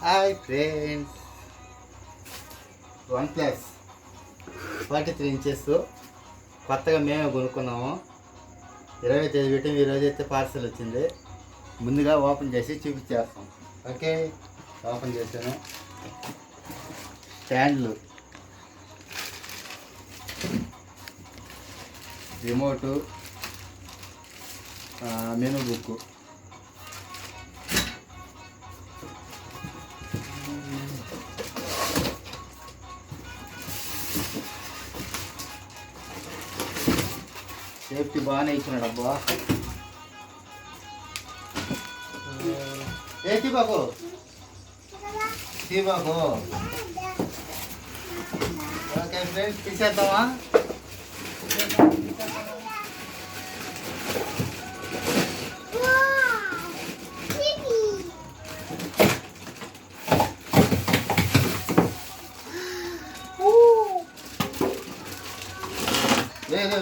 Hi friends, OnePlus 43 inches కొత్తగా మేమే కొనుక్కున్నాము. 20 తేదీ పెట్టాము. ఈరోజు అయితే పార్సల్ వచ్చింది. ముందుగా ఓపెన్ చేసి చూపించేస్తాం. ఓకే, ఓపెన్ చేశాను. స్టాండ్లు, రిమోటు, మెనూ బుక్, సేఫ్టీ బాగానే ఇచ్చినాడు. అబ్బా ఏ తీబాకు తీబాకు. Okay friends, తీసేద్దామా? లేదు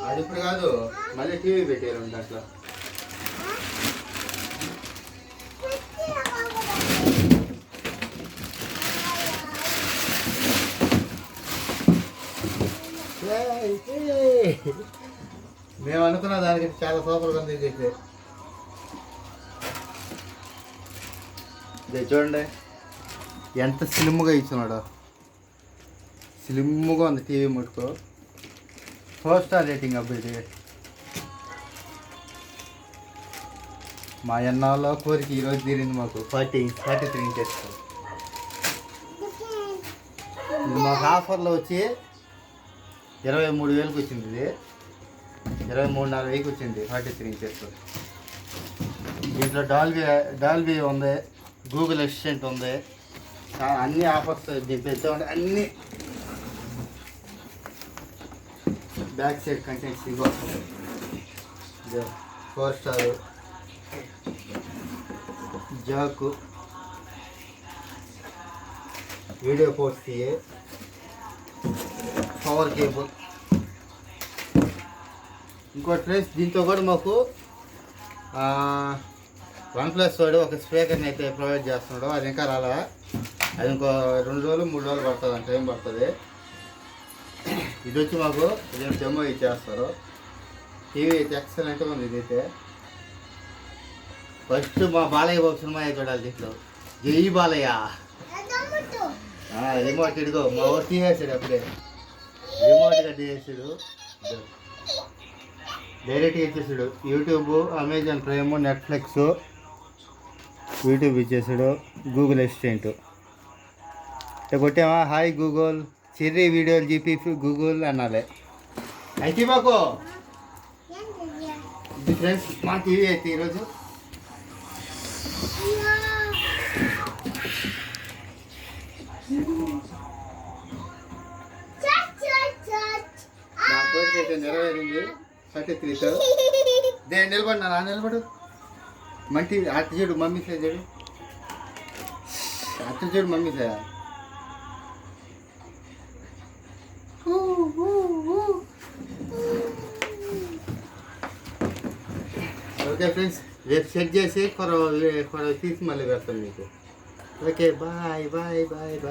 అది ఇప్పుడు కాదు, మళ్ళీ టీవీ పెట్టారు అట్లా. మేము అనుకున్న దానికి చాలా సూపర్గా ఉంది. ఇది చూడండి ఎంత స్లిమ్గా ఇచ్చినాడు. స్లిమ్గా ఉంది టీవీ ముట్టుకో. 4 స్టార్ రేటింగ్ అబ్బాయి. ఇది మా ఎన్నాళ్ళలో కోరిక ఈరోజు తీరింది మాకు. 43 ఇంచెస్. ఇది మాకు ఆఫర్లో వచ్చి 23,000కి వచ్చింది. ఇది 23,500కి వచ్చింది. 43 ఇంచెస్. దీంట్లో డాల్బీ ఉంది, గూగుల్ అసిస్టెంట్ ఉంది, అన్ని ఆఫర్స్ దీంట్లో అన్ని. బ్యాక్ సైడ్ కంటెంట్స్ ఇగో 4 స్టార్ జాకు, వీడియో పోర్ట్స్ తీయే, పవర్ కేబుల్. ఇంకోటి ఫ్రెండ్స్, దీంతో కూడా మాకు OnePlus వాడు ఒక స్పీకర్ని అయితే ప్రొవైడ్ చేస్తున్నాడు. అది ఇంకా రాలా. అది ఇంకో 2 రోజులు 3 రోజులు పడుతుంది, అంత టైం పడుతుంది. ఇది వచ్చి మాకు ఇదే డెమో ఇచ్చేస్తారు. టీవీ అయితే ఎక్సలెంట్గా ఉంది. ఇదైతే ఫస్ట్ మా బాలయ్య బాబు సినిమా చూడాలి. దీంట్లో జై బాలయ్య. రిమోట్ ఇడిగో మా ఊరు తీసేసాడు. అప్పుడే రిమోట్గా తీసేసాడు, డైరెక్ట్గా ఇచ్చేసాడు. YouTube, Amazon prime, Netflix, YouTube ఇచ్చేసాడు. గూగుల్ అసిస్టెంట్ కొట్టామా, హాయ్ గూగుల్, సిరి వీడియోలు జీపీ గూగుల్ అనాలి. అయితే మాకు ఇది ఫ్రెండ్స్ మా టీవీ అయితే ఈరోజు. నా కోరిక అయితే నెరవేరింది. 33తో నేను నిలబడి నా నిలబడు. మంచి అట్ట చూడు మమ్మీ సే చూడు, అట్ట చూడు మమ్మీ సే. ఓకే ఫ్రెండ్స్, రేపు సెట్ చేసి తీసి మళ్ళీ వేస్తాను మీకు. Okay, bye bye bye bye.